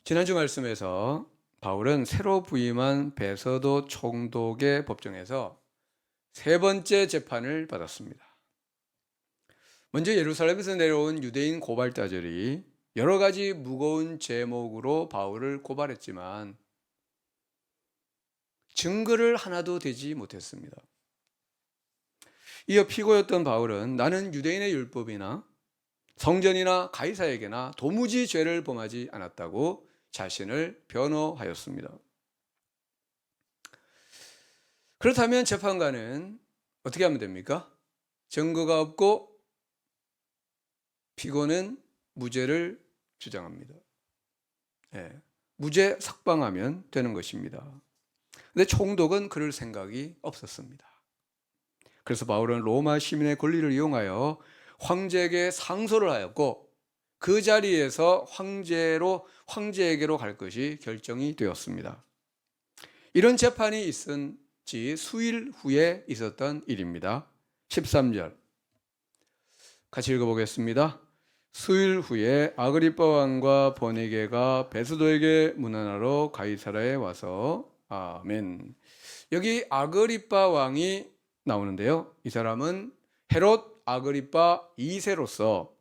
지난주 말씀에서 바울은 새로 부임한 베서도 총독의 법정에서 세 번째 재판을 받았습니다. 먼저 예루살렘에서 내려온 유대인 고발자들이 여러 가지 무거운 제목으로 바울을 고발했지만 증거를 하나도 대지 못했습니다. 이어 피고였던 바울은 나는 유대인의 율법이나 성전이나 가이사에게나 도무지 죄를 범하지 않았다고 자신을 변호하였습니다. 그렇다면 재판관은 어떻게 하면 됩니까? 증거가 없고 피고는 무죄를 주장합니다. 무죄 석방하면 되는 것입니다. 그런데 총독은 그럴 생각이 없었습니다. 그래서 바울은 로마 시민의 권리를 이용하여 황제에게 상소를 하였고 그 자리에서 황제에게로 갈 것이 결정이 되었습니다. 이런 재판이 있은 지 수일 후에 있었던 일입니다. 13절 같이 읽어보겠습니다. 수일 후에 아그리빠 왕과 버니게가 베스도에게 문안하러 가이사라에 와서 아멘. 여기 아그리빠 왕이 나오는데요. 이 사람은 헤롯 아그리빠 2세로서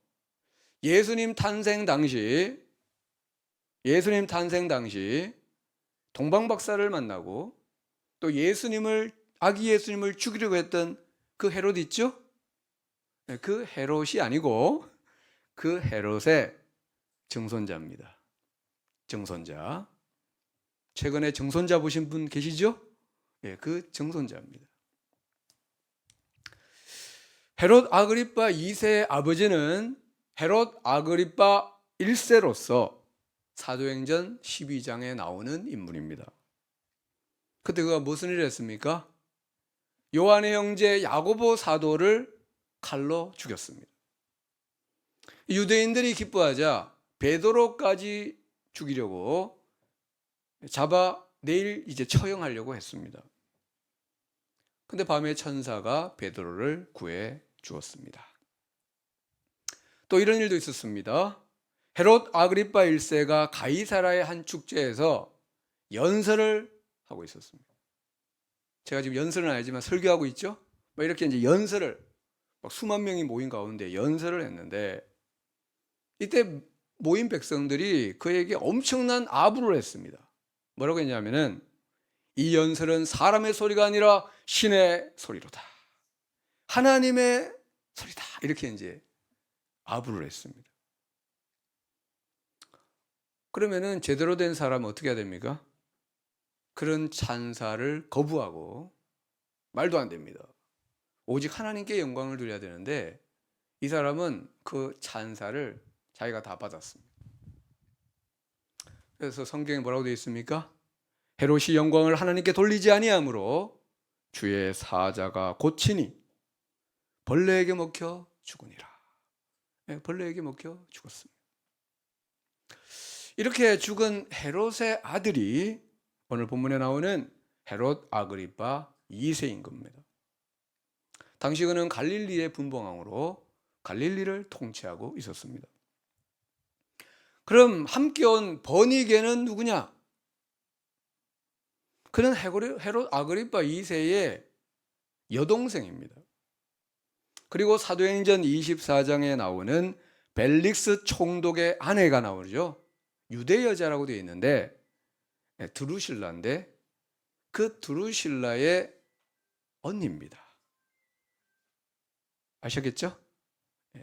예수님 탄생 당시 동방박사를 만나고 또 아기 예수님을 죽이려고 했던 그 헤롯 있죠? 그 헤롯이 아니고 그 헤롯의 증손자입니다. 증손자. 최근에 증손자 보신 분 계시죠? 그 증손자입니다. 헤롯 아그리빠 2세의 아버지는 헤롯 아그리빠 1세로서 사도행전 12장에 나오는 인물입니다. 그때 그가 무슨 일을 했습니까? 요한의 형제 야고보 사도를 칼로 죽였습니다. 유대인들이 기뻐하자 베드로까지 죽이려고 잡아 내일 이제 처형하려고 했습니다. 근데 밤에 천사가 베드로를 구해 주었습니다. 또 이런 일도 있었습니다. 헤롯 아그리빠 1세가 가이사라의 한 축제에서 연설을 하고 있었습니다. 제가 지금 연설은 아니지만 설교하고 있죠? 이렇게 이제 연설을 수만 명이 모인 가운데 연설을 했는데 이때 모인 백성들이 그에게 엄청난 아부를 했습니다. 뭐라고 했냐면은 이 연설은 사람의 소리가 아니라 신의 소리로다. 하나님의 소리다. 이렇게 이제 아부를 했습니다. 그러면은 제대로 된 사람은 어떻게 해야 됩니까? 그런 찬사를 거부하고 말도 안 됩니다. 오직 하나님께 영광을 드려야 되는데 이 사람은 그 찬사를 자기가 다 받았습니다. 그래서 성경에 뭐라고 되어 있습니까? 헤롯이 영광을 하나님께 돌리지 아니하므로 주의 사자가 고치니 벌레에게 먹혀 죽으니라. 벌레에게 먹혀 죽었습니다. 이렇게 죽은 헤롯의 아들이 오늘 본문에 나오는 헤롯 아그리빠 2세인 겁니다. 당시 그는 갈릴리의 분봉왕으로 갈릴리를 통치하고 있었습니다. 그럼 함께 온 버니게는 누구냐? 그는 헤롯 아그리빠 2세의 여동생입니다. 그리고 사도행전 24장에 나오는 벨릭스 총독의 아내가 나오죠. 유대 여자라고 되어 있는데 드루실라인데 그 드루실라의 언니입니다. 아셨겠죠?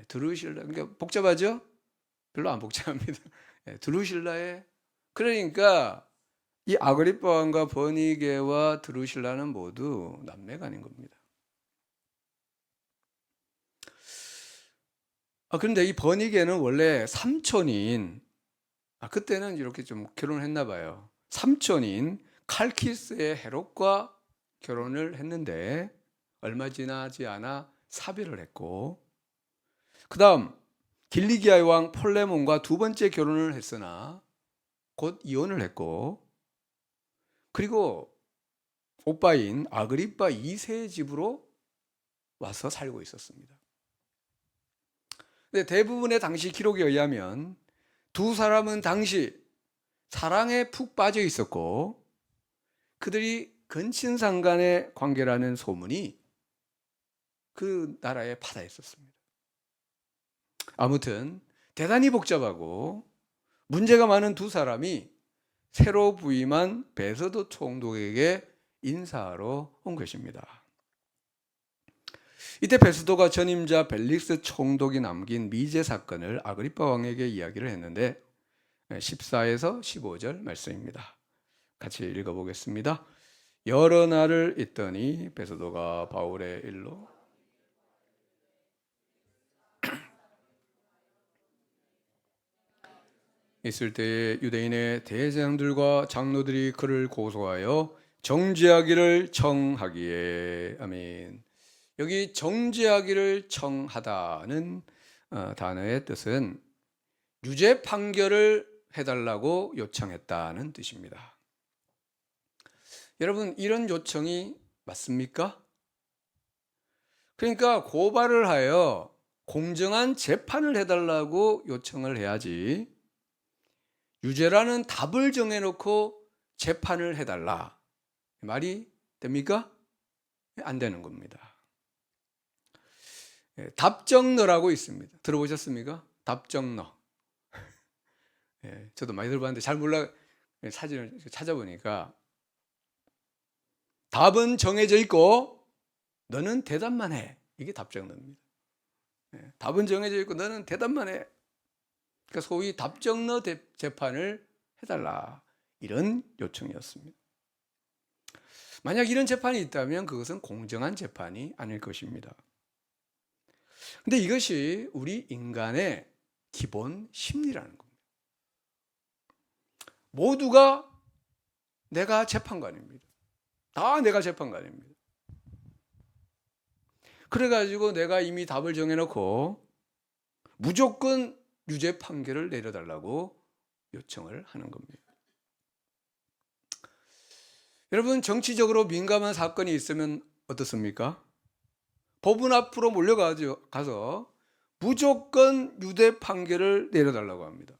드루실라, 그러니까 복잡하죠? 별로 안 복잡합니다. 드루실라의, 그러니까 이 아그리빠 왕과 버니게와 드루실라는 모두 남매가 아닌 겁니다. 그런데 이 버니게는 원래 삼촌인, 그때는 이렇게 좀 결혼을 했나 봐요. 삼촌인 칼키스의 헤롯과 결혼을 했는데 얼마 지나지 않아 사별을 했고, 그 다음 길리기아의 왕 폴레몬과 두 번째 결혼을 했으나 곧 이혼을 했고, 그리고 오빠인 아그리빠 2세의 집으로 와서 살고 있었습니다. 근데 대부분의 당시 기록에 의하면 두 사람은 당시 사랑에 푹 빠져 있었고 그들이 근친상간의 관계라는 소문이 그 나라에 파다 있었습니다. 아무튼 대단히 복잡하고 문제가 많은 두 사람이 새로 부임한 베서도 총독에게 인사하러 온 것입니다. 이때 베스도가 전임자 벨릭스 총독이 남긴 미제 사건을 아그리파 왕에게 이야기를 했는데 14에서 15절 말씀입니다. 같이 읽어보겠습니다. 여러 날을 있더니 베스도가 바울의 일로 있을 때에 유대인의 대제사장들과 장로들이 그를 고소하여 정죄하기를 청하기에. 아멘. 여기 정죄하기를 청하다는 단어의 뜻은 유죄 판결을 해달라고 요청했다는 뜻입니다. 여러분, 이런 요청이 맞습니까? 그러니까 고발을 하여 공정한 재판을 해달라고 요청을 해야지 유죄라는 답을 정해놓고 재판을 해달라, 말이 됩니까? 안 되는 겁니다. 답정너라고 있습니다. 들어보셨습니까? 답정너. 저도 많이 들어봤는데 잘 몰라. 사진을 찾아보니까 답은 정해져 있고 너는 대답만 해. 이게 답정너입니다. 답은 정해져 있고 너는 대답만 해. 그러니까 소위 답정너 재판을 해달라, 이런 요청이었습니다. 만약 이런 재판이 있다면 그것은 공정한 재판이 아닐 것입니다. 근데 이것이 우리 인간의 기본 심리라는 겁니다. 모두가 내가 재판관입니다. 다 내가 재판관입니다. 그래가지고 내가 이미 답을 정해놓고 무조건 유죄 판결을 내려달라고 요청을 하는 겁니다. 여러분, 정치적으로 민감한 사건이 있으면 어떻습니까? 법원 앞으로 몰려가서 무조건 유죄 판결을 내려달라고 합니다.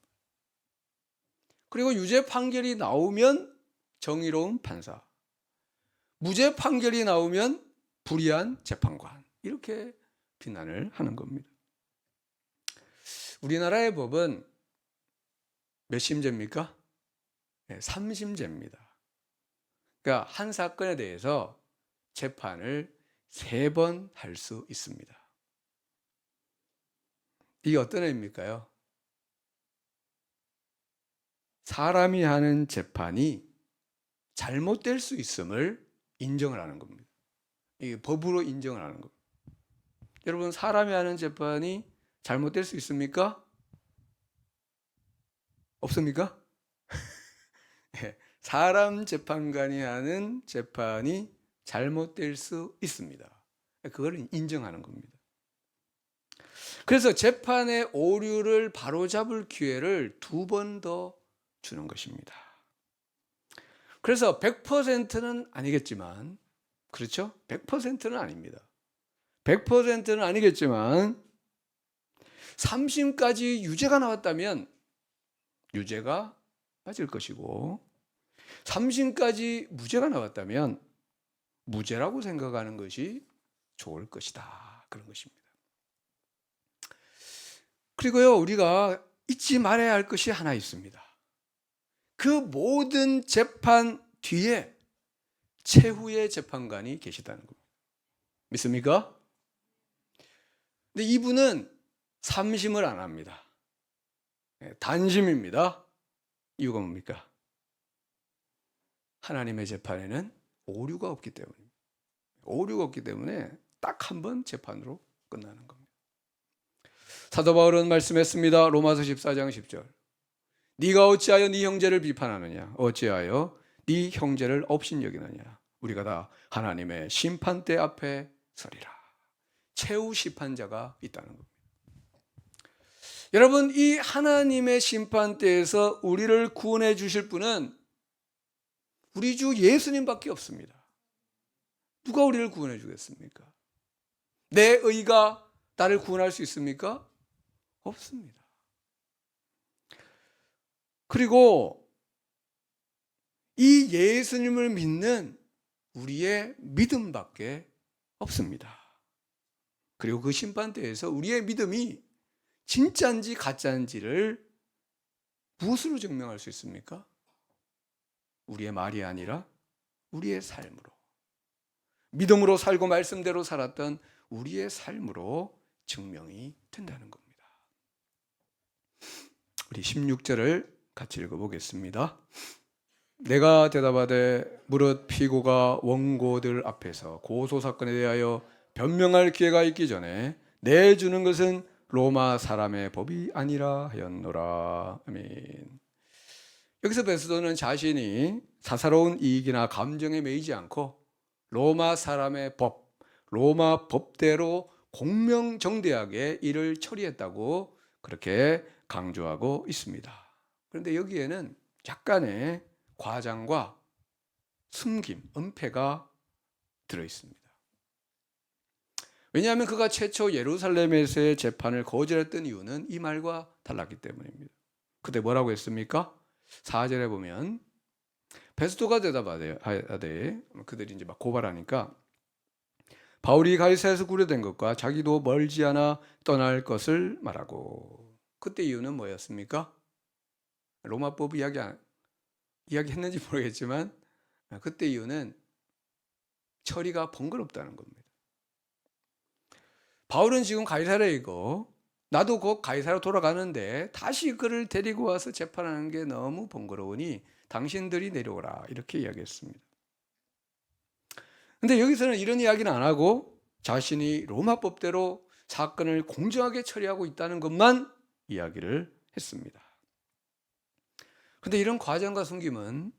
그리고 유죄 판결이 나오면 정의로운 판사, 무죄 판결이 나오면 불의한 재판관, 이렇게 비난을 하는 겁니다. 우리나라의 법은 몇 심제입니까? 3심제입니다. 그러니까 한 사건에 대해서 재판을 3번 할 수 있습니다. 이게 어떤 의미입니까요? 사람이 하는 재판이 잘못될 수 있음을 인정을 하는 겁니다. 이게 법으로 인정을 하는 겁니다. 여러분, 사람이 하는 재판이 잘못될 수 있습니까? 없습니까? 사람 재판관이 하는 재판이 잘못될 수 있습니다. 그걸 인정하는 겁니다. 그래서 재판의 오류를 바로잡을 기회를 2번 더 주는 것입니다. 그래서 100%는 아니겠지만, 그렇죠? 100%는 아닙니다. 100%는 아니겠지만 3심까지 유죄가 나왔다면 유죄가 맞을 것이고 3심까지 무죄가 나왔다면 무죄라고 생각하는 것이 좋을 것이다, 그런 것입니다. 그리고요, 우리가 잊지 말아야 할 것이 하나 있습니다. 그 모든 재판 뒤에 최후의 재판관이 계시다는 겁니다. 믿습니까? 근데 이분은 3심을 안 합니다. 단심입니다. 이유가 뭡니까? 하나님의 재판에는 오류가 없기 때문입니다. 오류가 없기 때문에 딱 한 번 재판으로 끝나는 겁니다. 사도 바울은 말씀했습니다. 로마서 14장 10절. 네가 어찌하여 네 형제를 비판하느냐? 어찌하여 네 형제를 업신여기느냐? 우리가 다 하나님의 심판대 앞에 서리라. 최후 심판자가 있다는 겁니다. 여러분, 이 하나님의 심판대에서 우리를 구원해 주실 분은 우리 주 예수님밖에 없습니다. 누가 우리를 구원해 주겠습니까? 내 의가 나를 구원할 수 있습니까? 없습니다. 그리고 이 예수님을 믿는 우리의 믿음밖에 없습니다. 그리고 그 심판대에서 우리의 믿음이 진짜인지 가짜인지를 무엇으로 증명할 수 있습니까? 우리의 말이 아니라 우리의 삶으로. 믿음으로 살고 말씀대로 살았던 우리의 삶으로 증명이 된다는 겁니다. 우리 16절을 같이 읽어보겠습니다. 내가 대답하되 무릇 피고가 원고들 앞에서 고소사건에 대하여 변명할 기회가 있기 전에 내주는 것은 로마 사람의 법이 아니라 하였노라. 아멘. 여기서 베스도는 자신이 사사로운 이익이나 감정에 매이지 않고 로마 사람의 법, 로마 법대로 공명정대하게 일을 처리했다고 그렇게 강조하고 있습니다. 그런데 여기에는 약간의 과장과 숨김, 은폐가 들어있습니다. 왜냐하면 그가 최초 예루살렘에서의 재판을 거절했던 이유는 이 말과 달랐기 때문입니다. 그때 뭐라고 했습니까? 4절에 보면 베스도가 대답하되 그들이 이제 막 고발하니까 바울이 가이사야에서 구려된 것과 자기도 멀지 않아 떠날 것을 말하고, 그때 이유는 뭐였습니까? 로마법 이야기했는지 모르겠지만 그때 이유는 처리가 번거롭다는 겁니다. 바울은 지금 가이사랴에 있고 나도 곧 가이사랴로 돌아가는데 다시 그를 데리고 와서 재판하는 게 너무 번거로우니 당신들이 내려오라, 이렇게 이야기했습니다. 근데 여기서는 이런 이야기는 안 하고 자신이 로마법대로 사건을 공정하게 처리하고 있다는 것만 이야기를 했습니다. 근데 이런 과장과 숨김은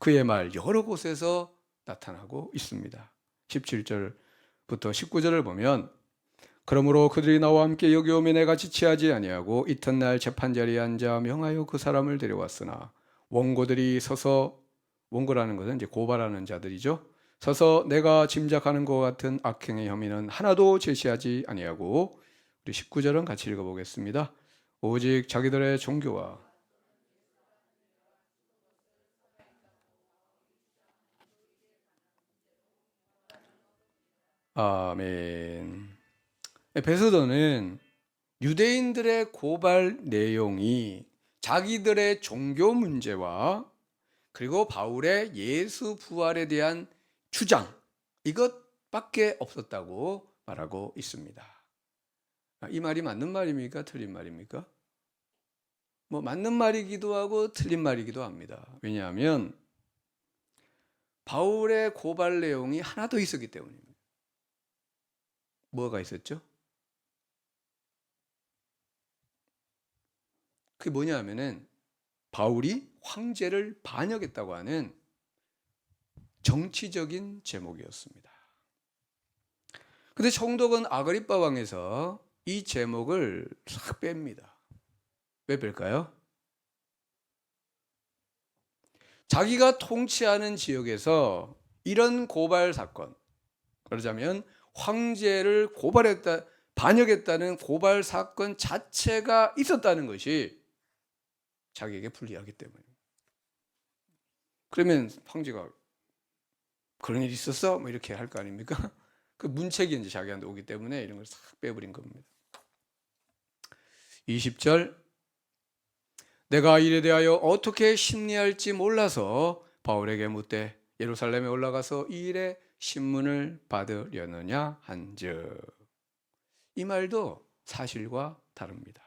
그의 말 여러 곳에서 나타나고 있습니다. 17절부터 19절을 보면 그러므로 그들이 나와 함께 여기 오면 내가 지체하지 아니하고 이튿날 재판자리에 앉아 명하여 그 사람을 데려왔으나 원고들이 서서, 원고라는 것은 이제 고발하는 자들이죠. 서서 내가 짐작하는 것 같은 악행의 혐의는 하나도 제시하지 아니하고, 우리 19절은 같이 읽어보겠습니다. 오직 자기들의 종교와 아멘. 베스도는 유대인들의 고발 내용이 자기들의 종교 문제와 그리고 바울의 예수 부활에 대한 주장, 이것밖에 없었다고 말하고 있습니다. 이 말이 맞는 말입니까? 틀린 말입니까? 뭐 맞는 말이기도 하고 틀린 말이기도 합니다. 왜냐하면 바울의 고발 내용이 하나 더 있었기 때문입니다. 뭐가 있었죠? 그게 뭐냐 하면은 바울이 황제를 반역했다고 하는 정치적인 제목이었습니다. 근데 총독은 아그리빠 왕에서 이 제목을 싹 뺍니다. 왜 뺄까요? 자기가 통치하는 지역에서 이런 고발 사건, 그러자면 황제를 고발했다, 반역했다는 고발 사건 자체가 있었다는 것이 자기에게 불리하기 때문입니다. 그러면 황제가 그런 일이 있었어? 뭐 이렇게 할 거 아닙니까? 그 문책이 이제 자기한테 오기 때문에 이런 걸 싹 빼버린 겁니다. 20절, 내가 이에 대하여 어떻게 심리할지 몰라서 바울에게 묻되 예루살렘에 올라가서 이 일에 신문을 받으려느냐 한즉, 이 말도 사실과 다릅니다.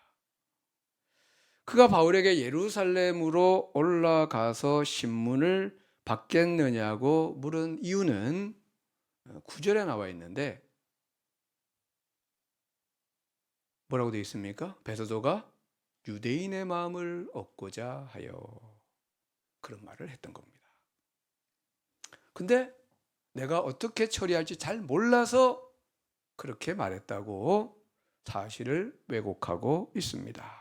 그가 바울에게 예루살렘으로 올라가서 신문을 받겠느냐고 물은 이유는 9절에 나와 있는데 뭐라고 되어 있습니까? 베드로가 유대인의 마음을 얻고자 하여 그런 말을 했던 겁니다. 근데 내가 어떻게 처리할지 잘 몰라서 그렇게 말했다고 사실을 왜곡하고 있습니다.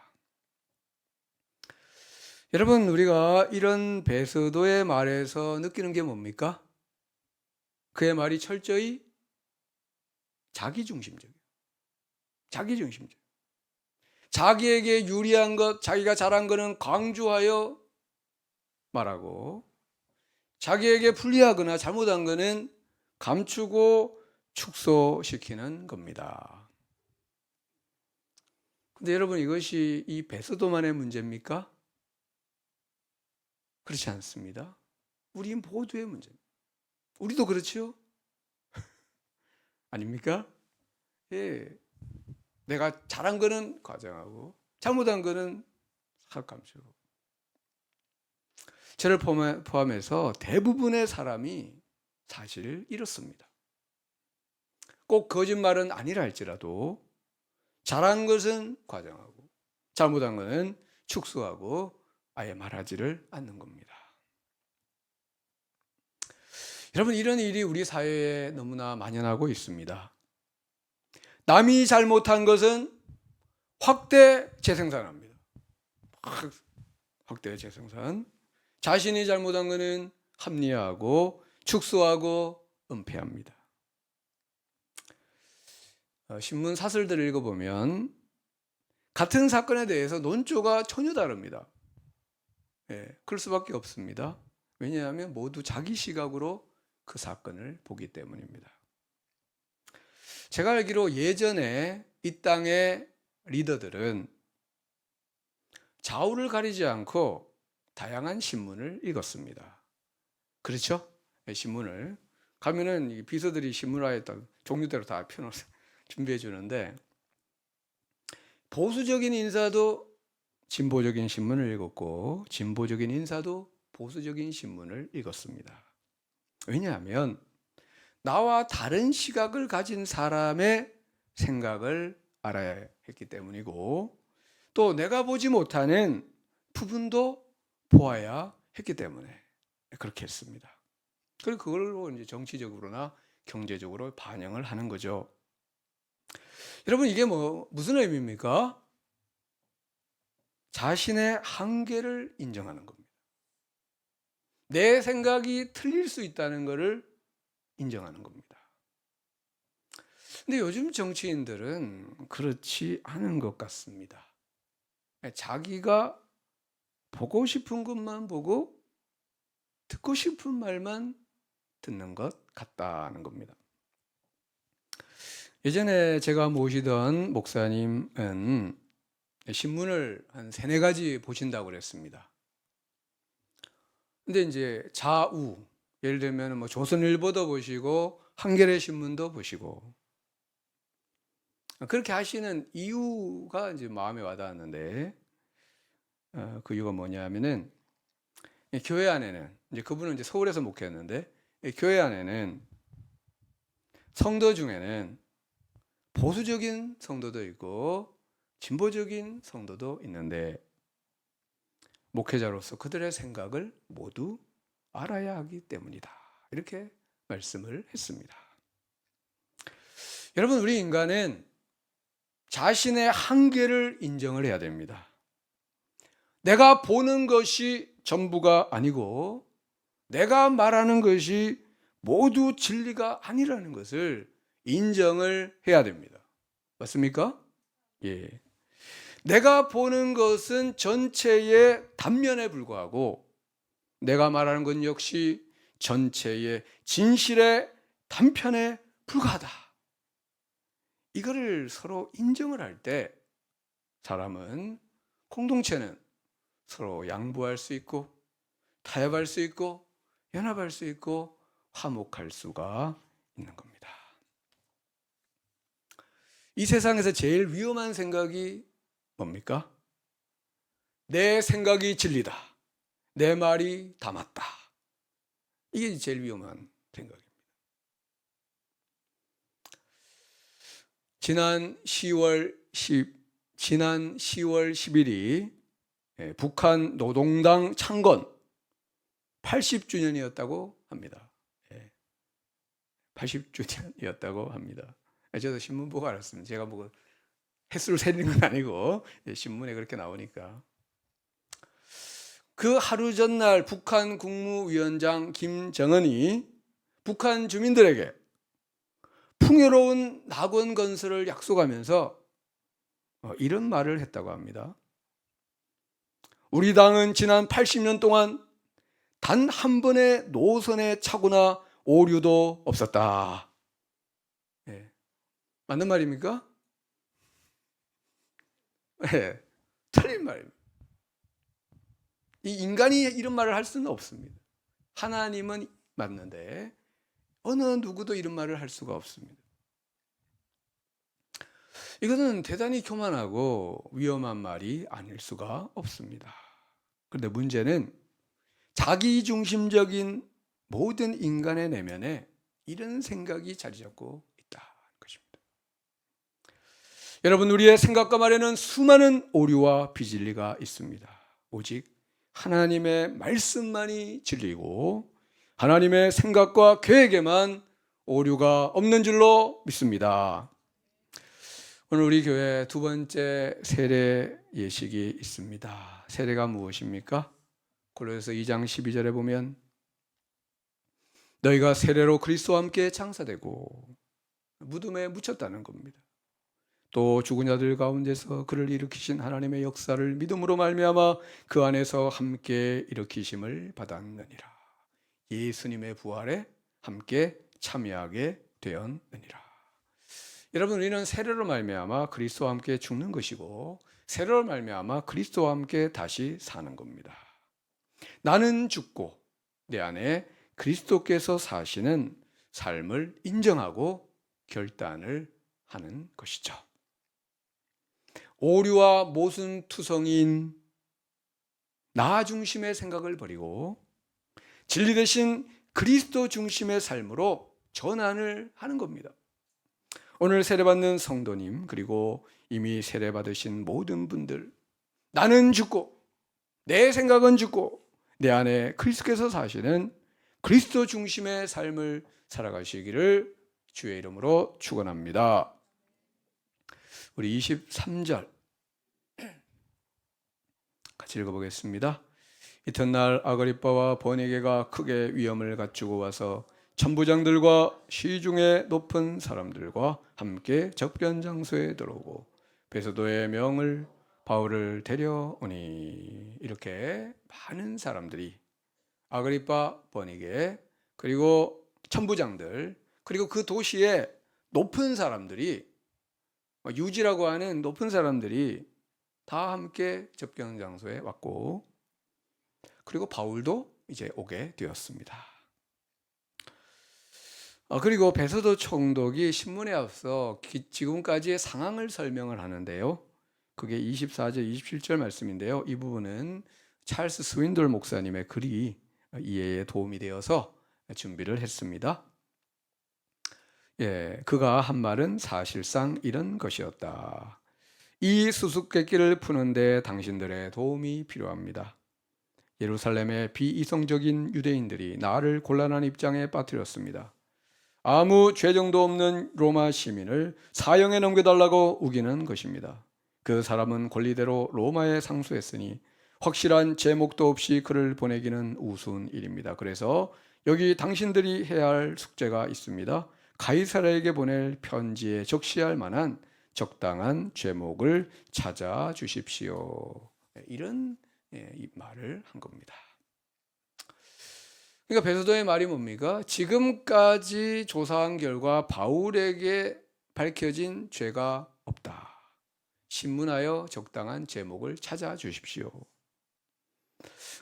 여러분, 우리가 이런 베드로의 말에서 느끼는 게 뭡니까? 그의 말이 철저히 자기중심적이에요. 자기중심적. 자기에게 유리한 것, 자기가 잘한 것은 강조하여 말하고 자기에게 불리하거나 잘못한 것은 감추고 축소시키는 겁니다. 근데 여러분, 이것이 이 베스도만의 문제입니까? 그렇지 않습니다. 우리 모두의 문제입니다. 우리도 그렇죠? 아닙니까? 예. 내가 잘한 거는 과장하고 잘못한 거는 감추고. 저를 포함해서 대부분의 사람이 사실 이렇습니다. 꼭 거짓말은 아니라 할지라도 잘한 것은 과장하고 잘못한 것은 축소하고 아예 말하지를 않는 겁니다. 여러분, 이런 일이 우리 사회에 너무나 만연하고 있습니다. 남이 잘못한 것은 확대 재생산합니다. 확대 재생산. 자신이 잘못한 것은 합리화하고 축소하고 은폐합니다. 신문 사설들을 읽어보면 같은 사건에 대해서 논조가 전혀 다릅니다. 그럴 수밖에 없습니다. 왜냐하면 모두 자기 시각으로 그 사건을 보기 때문입니다. 제가 알기로 예전에 이 땅의 리더들은 좌우를 가리지 않고 다양한 신문을 읽었습니다. 그렇죠? 신문을 가면은 비서들이 신문화에 종류대로 다 펴놓아서 준비해 주는데, 보수적인 인사도 진보적인 신문을 읽었고 진보적인 인사도 보수적인 신문을 읽었습니다. 왜냐하면 나와 다른 시각을 가진 사람의 생각을 알아야 했기 때문이고, 또 내가 보지 못하는 부분도 보아야 했기 때문에 그렇게 했습니다. 그리고 그걸로 이제 정치적으로나 경제적으로 반영을 하는 거죠. 여러분, 이게 무슨 의미입니까? 자신의 한계를 인정하는 겁니다. 내 생각이 틀릴 수 있다는 것을 인정하는 겁니다. 근데 요즘 정치인들은 그렇지 않은 것 같습니다. 자기가 보고 싶은 것만 보고 듣고 싶은 말만 듣는 것 같다는 겁니다. 예전에 제가 모시던 목사님은 신문을 한 3-4가지 보신다고 그랬습니다. 근데 이제 좌우, 예를 들면 조선일보도 보시고 한겨레 신문도 보시고, 그렇게 하시는 이유가 이제 마음에 와닿았는데, 그 이유가 뭐냐면은, 교회 안에는, 이제 그분은 이제 서울에서 목회했는데, 교회 안에는 성도 중에는 보수적인 성도도 있고 진보적인 성도도 있는데, 목회자로서 그들의 생각을 모두 알아야 하기 때문이다. 이렇게 말씀을 했습니다. 여러분, 우리 인간은 자신의 한계를 인정을 해야 됩니다. 내가 보는 것이 전부가 아니고 내가 말하는 것이 모두 진리가 아니라는 것을 인정을 해야 됩니다. 맞습니까? 예. 내가 보는 것은 전체의 단면에 불과하고 내가 말하는 건 역시 전체의 진실의 단편에 불과하다. 이거를 서로 인정을 할 때 사람은, 공동체는 서로 양보할 수 있고 타협할 수 있고 연합할 수 있고 화목할 수가 있는 겁니다. 이 세상에서 제일 위험한 생각이 뭡니까? 내 생각이 진리다. 내 말이 다 맞다. 이게 제일 위험한 생각입니다. 지난 10월 10일이 북한 노동당 창건 80주년이었다고 합니다. 80주년이었다고 합니다. 저도 신문 보고 알았습니다. 제가 횟수를 세리는 건 아니고 신문에 그렇게 나오니까. 그 하루 전날 북한 국무위원장 김정은이 북한 주민들에게 풍요로운 낙원 건설을 약속하면서 이런 말을 했다고 합니다. 우리 당은 지난 80년 동안 단 한 번의 노선의 착오나 오류도 없었다. 예. 맞는 말입니까? 예. 틀린 말입니다. 이 인간이 이런 말을 할 수는 없습니다. 하나님은 맞는데 어느 누구도 이런 말을 할 수가 없습니다. 이것은 대단히 교만하고 위험한 말이 아닐 수가 없습니다. 그런데 문제는 자기중심적인 모든 인간의 내면에 이런 생각이 자리 잡고 있다는 것입니다. 여러분, 우리의 생각과 말에는 수많은 오류와 비진리가 있습니다. 오직 하나님의 말씀만이 진리고 하나님의 생각과 계획에만 오류가 없는 줄로 믿습니다. 오늘 우리 교회 두 번째 세례 예식이 있습니다. 세례가 무엇입니까? 골로새서 2장 12절에 보면 너희가 세례로 그리스도와 함께 장사되고 무덤에 묻혔다는 겁니다. 또 죽은 자들 가운데서 그를 일으키신 하나님의 역사를 믿음으로 말미암아 그 안에서 함께 일으키심을 받았느니라. 예수님의 부활에 함께 참여하게 되었느니라. 여러분, 우리는 세례로 말미암아 그리스도와 함께 죽는 것이고 세례로 말미암아 그리스도와 함께 다시 사는 겁니다. 나는 죽고 내 안에 그리스도께서 사시는 삶을 인정하고 결단을 하는 것이죠. 오류와 모순투성이인 나 중심의 생각을 버리고 진리 대신 그리스도 중심의 삶으로 전환을 하는 겁니다. 오늘 세례받는 성도님, 그리고 이미 세례받으신 모든 분들, 나는 죽고 내 생각은 죽고 내 안에 그리스도께서 사시는 그리스도 중심의 삶을 살아가시기를 주의 이름으로 축원합니다. 우리 23절 같이 읽어보겠습니다. 이튿날 아그리빠와 버니게가 크게 위험을 갖추고 와서 천부장들과 시중의 높은 사람들과 함께 접견 장소에 들어오고 베소도의 명을 바울을 데려오니. 이렇게 많은 사람들이 아그리빠, 버니게, 그리고 천부장들, 그리고 그 도시의 높은 사람들이, 유지라고 하는 높은 사람들이 다 함께 접견 장소에 왔고, 그리고 바울도 이제 오게 되었습니다. 그리고 베소도 총독이 신문에 앞서 지금까지의 상황을 설명을 하는데요. 그게 24절, 27절 말씀인데요. 이 부분은 찰스 스윈돌 목사님의 글이 이해에 도움이 되어서 준비를 했습니다. 그가 한 말은 사실상 이런 것이었다. 이 수수께끼를 푸는데 당신들의 도움이 필요합니다. 예루살렘의 비이성적인 유대인들이 나를 곤란한 입장에 빠뜨렸습니다. 아무 죄정도 없는 로마 시민을 사형에 넘겨달라고 우기는 것입니다. 그 사람은 권리대로 로마에 상소했으니 확실한 제목도 없이 그를 보내기는 우스운 일입니다. 그래서 여기 당신들이 해야 할 숙제가 있습니다. 가이사라에게 보낼 편지에 적시할 만한 적당한 제목을 찾아 주십시오. 이런 말을 한 겁니다. 그러니까 베소도의 말이 뭡니까? 지금까지 조사한 결과 바울에게 밝혀진 죄가 없다. 신문하여 적당한 제목을 찾아 주십시오.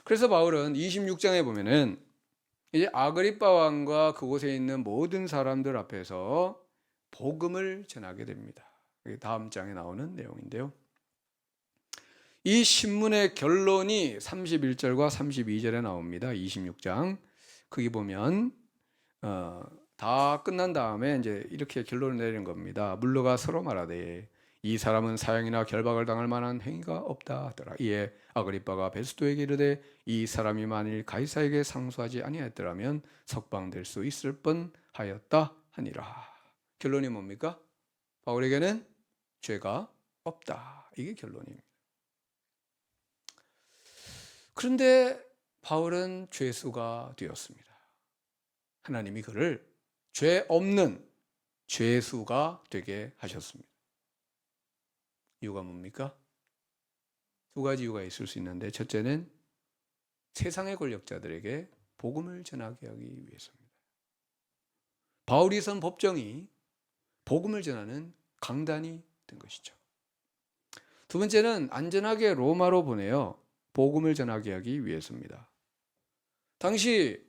그래서 바울은 26장에 보면은 이제 아그리빠 왕과 그곳에 있는 모든 사람들 앞에서 복음을 전하게 됩니다. 다음 장에 나오는 내용인데요. 이 신문의 결론이 31절과 32절에 나옵니다. 26장. 거기 보면 다 끝난 다음에 이제 이렇게 결론을 내리는 겁니다. 물러가 서로 말하되 이 사람은 사형이나 결박을 당할 만한 행위가 없다 하더라. 이에 아그리빠가 베스도에게 이르되 이 사람이 만일 가이사에게 상소하지 아니하였더라면 석방될 수 있을 뻔하였다 하니라. 결론이 뭡니까? 바울에게는 죄가 없다. 이게 결론입니다. 그런데 바울은 죄수가 되었습니다. 하나님이 그를 죄 없는 죄수가 되게 하셨습니다. 이유가 뭡니까? 두 가지 이유가 있을 수 있는데, 첫째는 세상의 권력자들에게 복음을 전하게 하기 위해서입니다. 바울이 선 법정이 복음을 전하는 강단이 된 것이죠. 두 번째는 안전하게 로마로 보내어 복음을 전하게 하기 위해서입니다. 당시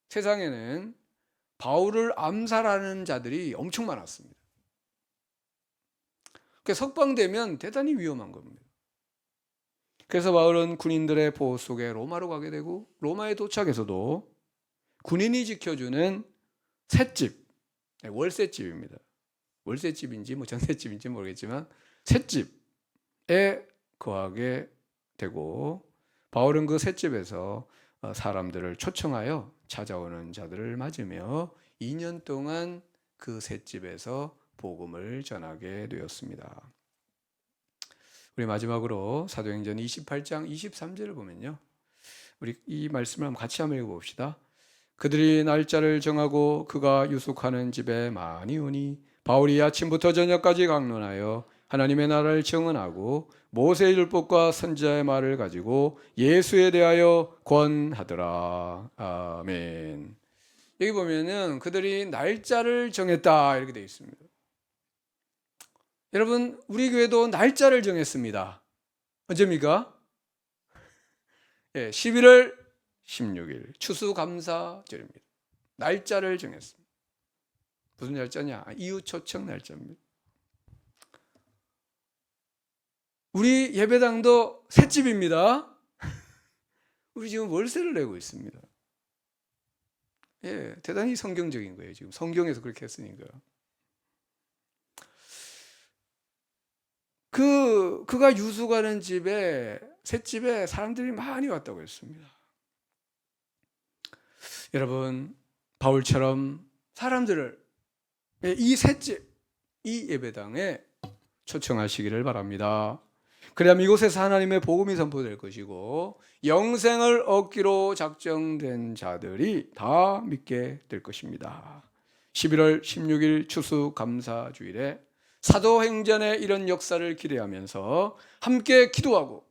세상에는 바울을 암살하는 자들이 엄청 많았습니다. 석방되면 대단히 위험한 겁니다. 그래서 바울은 군인들의 보호 속에 로마로 가게 되고, 로마에 도착해서도 군인이 지켜주는 셋집, 월셋집입니다. 월셋집인지 전셋집인지 모르겠지만 셋집에 거하게 되고, 바울은 그 셋집에서 사람들을 초청하여 찾아오는 자들을 맞으며 2년 동안 그 셋집에서 복음을 전하게 되었습니다. 우리 마지막으로 사도행전 28장 23절을 보면요, 우리 이 말씀을 같이 한번 읽어봅시다. 그들이 날짜를 정하고 그가 유숙하는 집에 많이 오니 바울이 아침부터 저녁까지 강론하여 하나님의 나라를 증언하고 모세의 율법과 선지자의 말을 가지고 예수에 대하여 권하더라. 아멘. 여기 보면은 그들이 날짜를 정했다 이렇게 되어 있습니다. 여러분, 우리 교회도 날짜를 정했습니다. 언제입니까? 11월 16일 추수감사절입니다. 날짜를 정했습니다. 무슨 날짜냐? 이웃 초청 날짜입니다. 우리 예배당도 셋집입니다. 우리 지금 월세를 내고 있습니다. 대단히 성경적인 거예요. 지금 성경에서 그렇게 했으니까. 그가 유숙하는 집에, 셋집에 사람들이 많이 왔다고 했습니다. 여러분, 바울처럼 사람들을 이 셋집, 이 예배당에 초청하시기를 바랍니다. 그래야 이곳에서 하나님의 복음이 선포될 것이고 영생을 얻기로 작정된 자들이 다 믿게 될 것입니다. 11월 16일 추수감사주일에 사도행전의 이런 역사를 기대하면서 함께 기도하고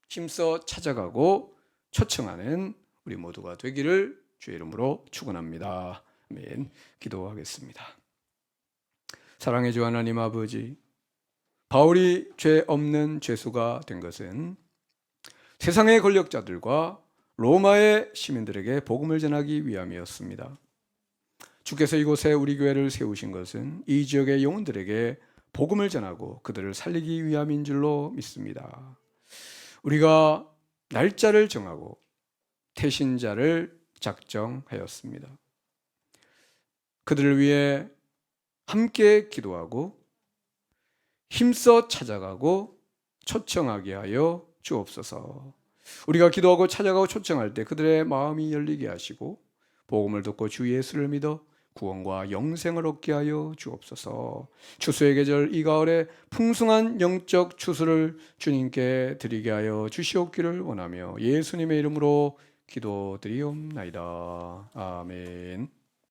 힘써 찾아가고 초청하는 우리 모두가 되기를 주의 이름으로 축원합니다. 아멘. 기도하겠습니다. 사랑의 주 하나님 아버지, 바울이 죄 없는 죄수가 된 것은 세상의 권력자들과 로마의 시민들에게 복음을 전하기 위함이었습니다. 주께서 이곳에 우리 교회를 세우신 것은 이 지역의 영혼들에게 복음을 전하고 그들을 살리기 위함인 줄로 믿습니다. 우리가 날짜를 정하고 태신자를 작정하였습니다. 그들을 위해 함께 기도하고 힘써 찾아가고 초청하게 하여 주옵소서. 우리가 기도하고 찾아가고 초청할 때 그들의 마음이 열리게 하시고 복음을 듣고 주 예수를 믿어 구원과 영생을 얻게 하여 주옵소서. 추수의 계절 이 가을에 풍성한 영적 추수를 주님께 드리게 하여 주시옵기를 원하며 예수님의 이름으로 기도드리옵나이다. 아멘.